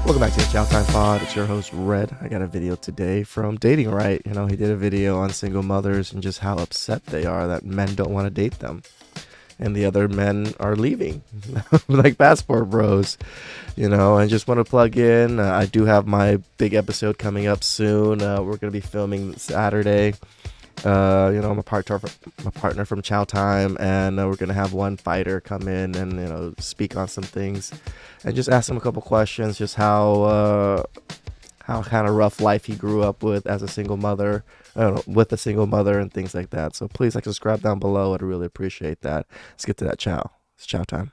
Welcome back to the Chow Time Pod. It's your host, Red. I got a video today from Dating Right. He did a video on single mothers and just how upset they are that men don't want to date them. And the other men are leaving, like passport bros, and just want to plug in. I do have my big episode coming up soon. We're going to be filming Saturday. I'm a partner from Chow Time, and we're gonna have one fighter come in and speak on some things, and just ask him a couple questions, just how kind of rough life he grew up with as a single mother, with a single mother and things like that. So please subscribe down below. I'd really appreciate that. Let's get to that chow. It's chow time.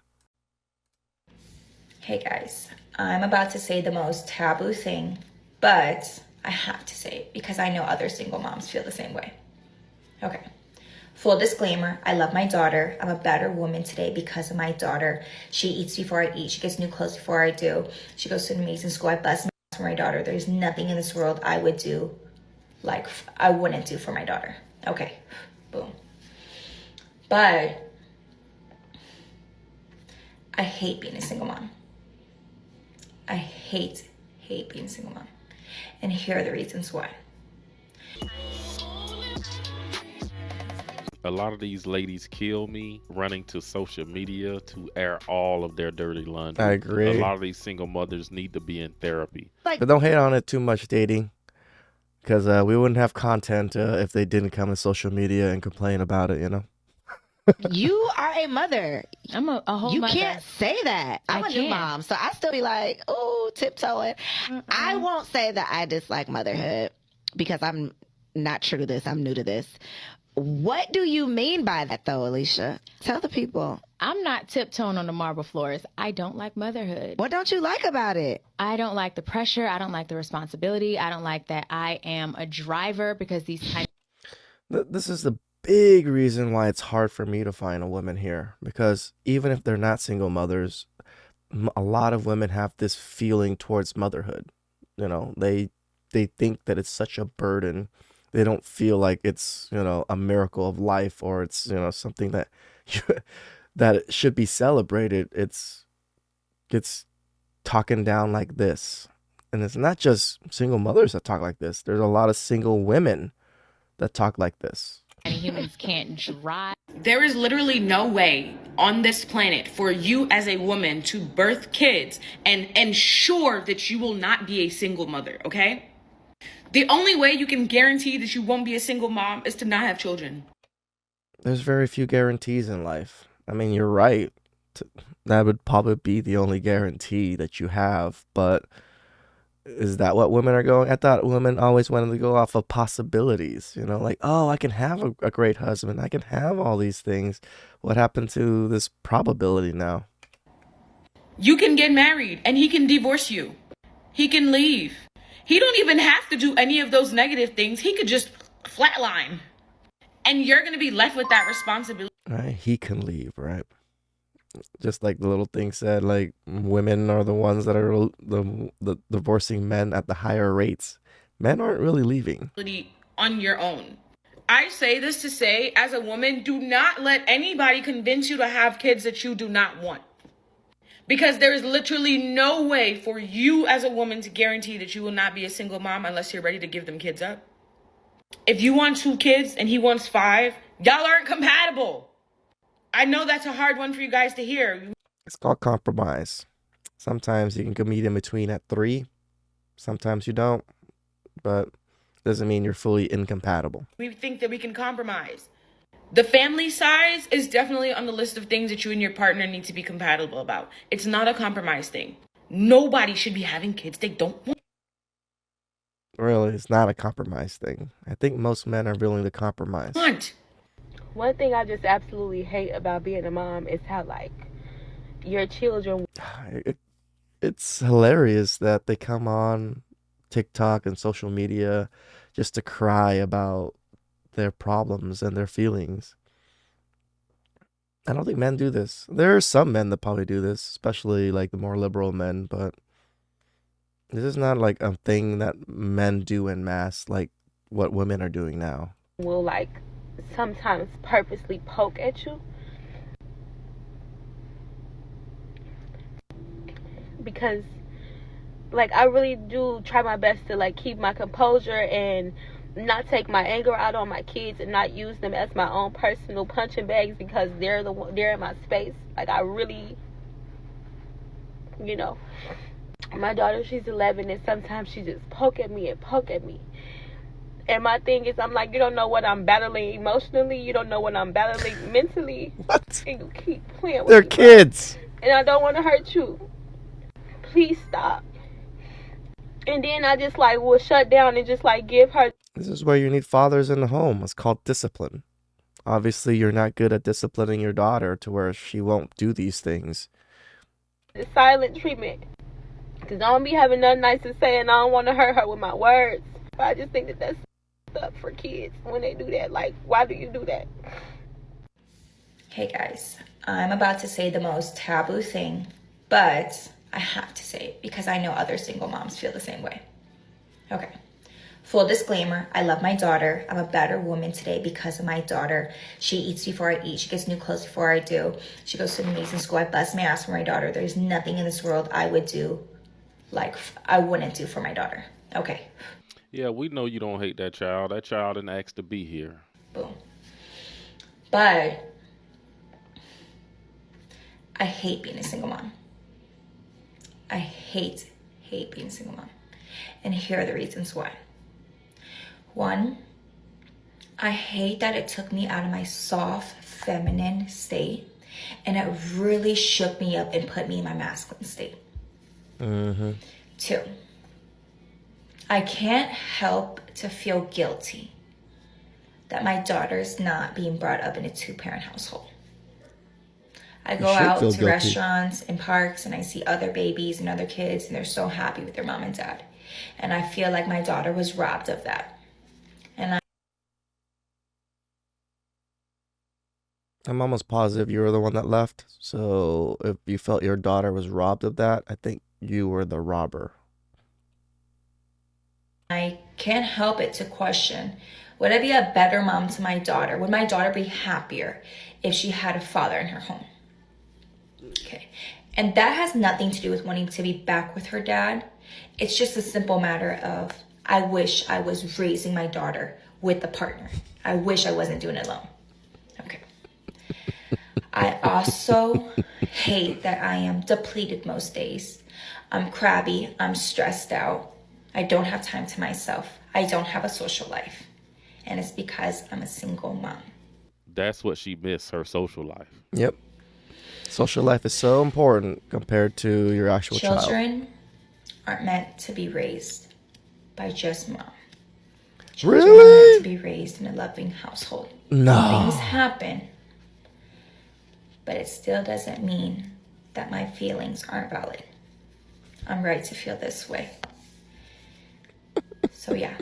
Hey guys, I'm about to say the most taboo thing, but I have to say it because I know other single moms feel the same way. Okay, full disclaimer, I love my daughter. I'm a better woman today because of my daughter. She eats before I eat. She gets new clothes before I do. She goes to an amazing school. I bust my ass for my daughter. There's nothing in this world I would do like I wouldn't do for my daughter. Okay, boom. But I hate being a single mom. I hate being a single mom. And here are the reasons why. A lot of these ladies kill me running to social media to air all of their dirty laundry. I agree. A lot of these single mothers need to be in therapy. But don't hate on it too much, dating, because we wouldn't have content if they didn't come to social media and complain about it, You are a mother. I'm a whole You mother. can't say that. I'm a new can't. mom, so I still be like, oh, tiptoeing. I won't say that I dislike motherhood because I'm not true to this. I'm new to this. What do you mean by that, though, Alicia? Tell the people. I'm not tiptoeing on the marble floors. I don't like motherhood. What don't you like about it? I don't like the pressure. I don't like the responsibility. I don't like that I am a driver because these times. This is the big reason why it's hard for me to find a woman here, because even if they're not single mothers, a lot of women have this feeling towards motherhood. They think that it's such a burden. They don't feel like it's a miracle of life, or it's something that that it should be celebrated. It's talking down like this, and it's not just single mothers that talk like this. There's a lot of single women that talk like this. And humans can't drive. There is literally no way on this planet for you as a woman to birth kids and ensure that you will not be a single mother, okay? The only way you can guarantee that you won't be a single mom is to not have children. There's very few guarantees in life. I mean, you're right. That would probably be the only guarantee that you have, but is that what women are going? I thought women always wanted to go off of possibilities, like, oh, I can have a great husband. I can have all these things. What happened to this probability now? You can get married and he can divorce you. He can leave. He don't even have to do any of those negative things. He could just flatline. And you're going to be left with that responsibility. Right? He can leave, right? Just like the little thing said, like, women are the ones that are the divorcing men at the higher rates. Men aren't really leaving. On your own. I say this to say, as a woman, do not let anybody convince you to have kids that you do not want. Because there is literally no way for you as a woman to guarantee that you will not be a single mom unless you're ready to give them kids up. If you want 2 kids and he wants 5, y'all aren't compatible. I know that's a hard one for you guys to hear. It's called compromise. Sometimes you can meet in between at 3. Sometimes you don't. But doesn't mean you're fully incompatible. We think that we can compromise. The family size is definitely on the list of things that you and your partner need to be compatible about. It's not a compromise thing. Nobody should be having kids they don't want. Really, it's not a compromise thing. I think most men are willing to compromise. One thing I just absolutely hate about being a mom is how, your children... It's hilarious that they come on TikTok and social media just to cry about their problems and their feelings. I don't think men do this. There are some men that probably do this, especially like the more liberal men, but this is not like a thing that men do en masse like what women are doing now. Will sometimes purposely poke at you because Like, I really do try my best to, like, keep my composure and not take my anger out on my kids and not use them as my own personal punching bags because they're in my space. Like, I really, you know, my daughter, she's 11, and sometimes she just poke at me. And my thing is, I'm like, you don't know what I'm battling emotionally. You don't know what I'm battling mentally. What? And you keep playing with They're me, bro. kids. And I don't want to hurt you. Please stop. And then I just, like, will shut down and just, like, give her This is where you need fathers in the home. It's called discipline. Obviously, you're not good at disciplining your daughter to where she won't do these things. the silent treatment. Because I don't be having nothing nice to say, and I don't want to hurt her with my words. But I just think that that's up for kids when they do that. Like, why do you do that? Hey guys, I'm about to say the most taboo thing, but I have to say it because I know other single moms feel the same way. Okay. Full disclaimer, I love my daughter. I'm a better woman today because of my daughter. She eats before I eat. She gets new clothes before I do. She goes to an amazing school. I bust my ass for my daughter. There's nothing in this world I would do like I wouldn't do for my daughter. Okay. Yeah, we know you don't hate that child. That child didn't ask to be here. Boom. But I hate being a single mom. I hate being a single mom. And here are the reasons why. One, I hate that it took me out of my soft, feminine state, and it really shook me up and put me in my masculine state. Mm-hmm. Two, I can't help to feel guilty that my daughter's not being brought up in a two-parent household. I go out to guilty. restaurants and parks and I see other babies and other kids and they're so happy with their mom and dad. And I feel like my daughter was robbed of that. I'm almost positive you were the one that left. So if you felt your daughter was robbed of that, I think you were the robber. I can't help it to question, would I be a better mom to my daughter? Would my daughter be happier if she had a father in her home? Okay. And that has nothing to do with wanting to be back with her dad. It's just a simple matter of, I wish I was raising my daughter with a partner. I wish I wasn't doing it alone. Okay. I also hate that I am depleted most days. I'm crabby. I'm stressed out. I don't have time to myself. I don't have a social life. And it's because I'm a single mom. That's what she missed, her social life. Yep. Social life is so important compared to your actual child. Children aren't meant to be raised by just mom. Really? Children are meant to be raised in a loving household. No. Things happen, but it still doesn't mean that my feelings aren't valid. I'm right to feel this way. So yeah,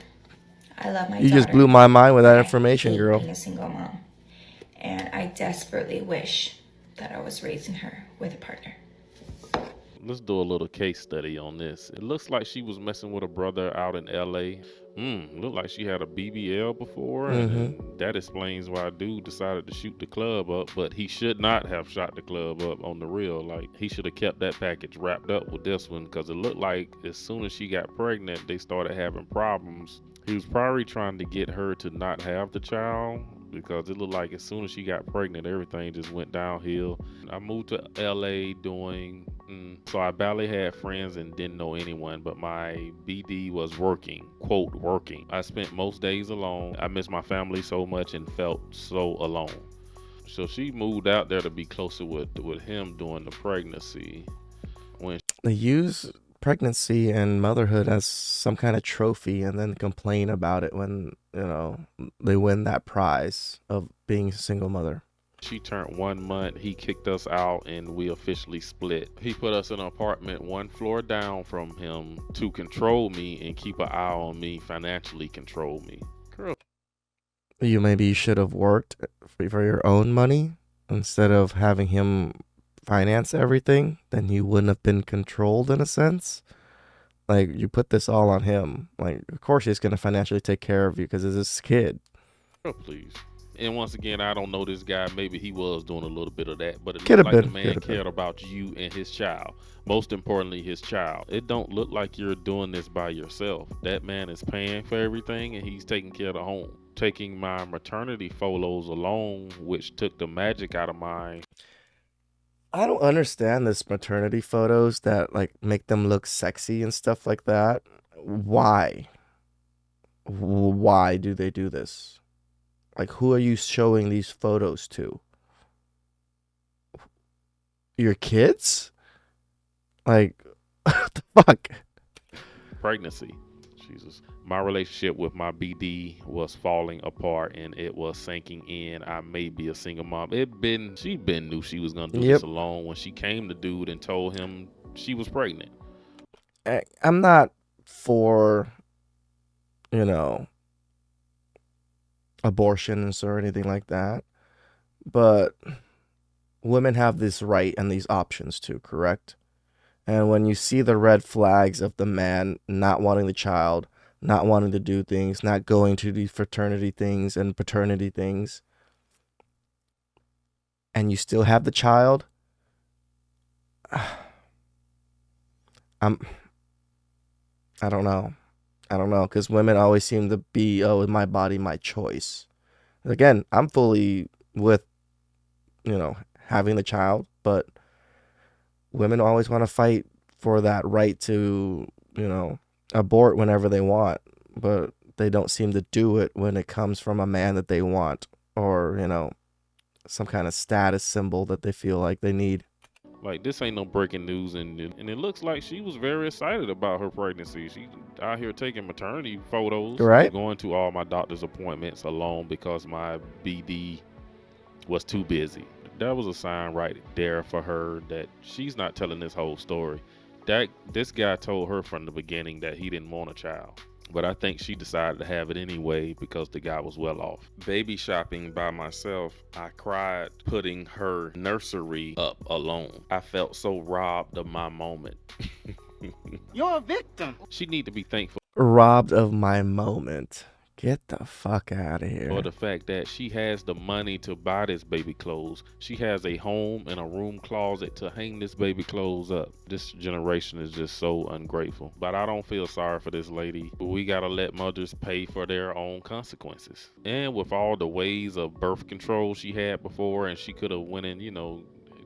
I love my daughter. You just blew my mind with that I information, hate girl. being a single mom, and I desperately wish that I was raising her with a partner. Let's do a little case study on this. It looks like she was messing with a brother out in LA. Looked like she had a BBL before, and that explains why a dude decided to shoot the club up, but he should not have shot the club up on the real. Like, he should have kept that package wrapped up with this one, because it looked like as soon as she got pregnant, they started having problems. He was probably trying to get her to not have the child, because it looked like as soon as she got pregnant, everything just went downhill. I moved to LA so I barely had friends and didn't know anyone, but my BD was working, quote, working. I spent most days alone. I missed my family so much and felt so alone. So she moved out there to be closer with him during the pregnancy. They use pregnancy and motherhood as some kind of trophy and then complain about it when, they win that prize of being a single mother. She turned 1 month, he kicked us out, and we officially split. He put us in an apartment 1 floor down from him to control me and keep an eye on me, financially control me. Girl. Maybe you should have worked for your own money instead of having him finance everything. Then you wouldn't have been controlled in a sense. Like, you put this all on him. Like, of course he's going to financially take care of you because it's his kid. Girl, please. And once again, I don't know this guy. Maybe he was doing a little bit of that, but it Could looked have like the been. man cared about you and his child. Most importantly, his child. It don't look like you're doing this by yourself. That man is paying for everything, and he's taking care of the home. Taking my maternity photos alone, which took the magic out of mine. I don't understand this maternity photos that like make them look sexy and stuff like that. Why? Why do they do this? Like, who are you showing these photos to? Your kids? Like, what the fuck? Pregnancy. Jesus. My relationship with my BD was falling apart and it was sinking in. I may be a single mom. She knew she was gonna do this alone when she came to dude and told him she was pregnant. I'm not for, abortions or anything like that, but women have this right and these options too, correct? And when you see the red flags of the man not wanting the child, not wanting to do things, not going to these fraternity things and paternity things, and you still have the child, I don't know. Because women always seem to be, my body, my choice. Again, I'm fully with, having the child, but women always want to fight for that right to, abort whenever they want, but they don't seem to do it when it comes from a man that they want or, some kind of status symbol that they feel like they need. Like, this ain't no breaking news, and it looks like she was very excited about her pregnancy. She out here taking maternity photos, right? Going to all my doctor's appointments alone because my BD was too busy. That was a sign right there for her that she's not telling this whole story. That this guy told her from the beginning that he didn't want a child. But I think she decided to have it anyway because the guy was well off. Baby shopping by myself, I cried putting her nursery up alone. I felt so robbed of my moment. You're a victim. She need to be thankful. Robbed of my moment. Get the fuck out of here. For the fact that she has the money to buy this baby clothes. She has a home and a room closet to hang this baby clothes up. This generation is just so ungrateful. But I don't feel sorry for this lady. We gotta let mothers pay for their own consequences. And with all the ways of birth control she had before, and she could have went and,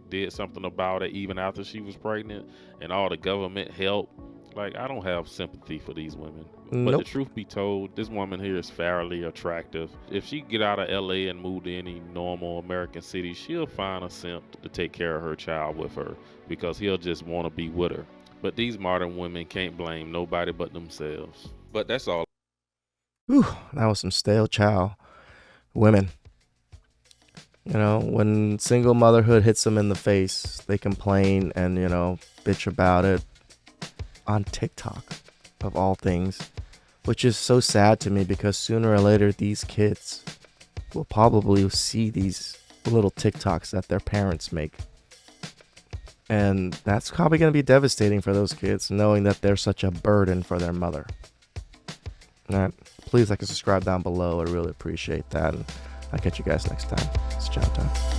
did something about it even after she was pregnant, and all the government help. Like, I don't have sympathy for these women. Nope. But the truth be told, this woman here is fairly attractive. If she get out of LA and move to any normal American city, she'll find a simp to take care of her child with her because he'll just want to be with her. But these modern women can't blame nobody but themselves. But that's all. Whew, that was some stale chow. Women. When single motherhood hits them in the face, they complain and, bitch about it on TikTok, of all things, which is so sad to me because sooner or later these kids will probably see these little TikToks that their parents make. And that's probably going to be devastating for those kids, knowing that they're such a burden for their mother. All right, please like and subscribe down below. I really appreciate that. And I'll catch you guys next time. It's chow time.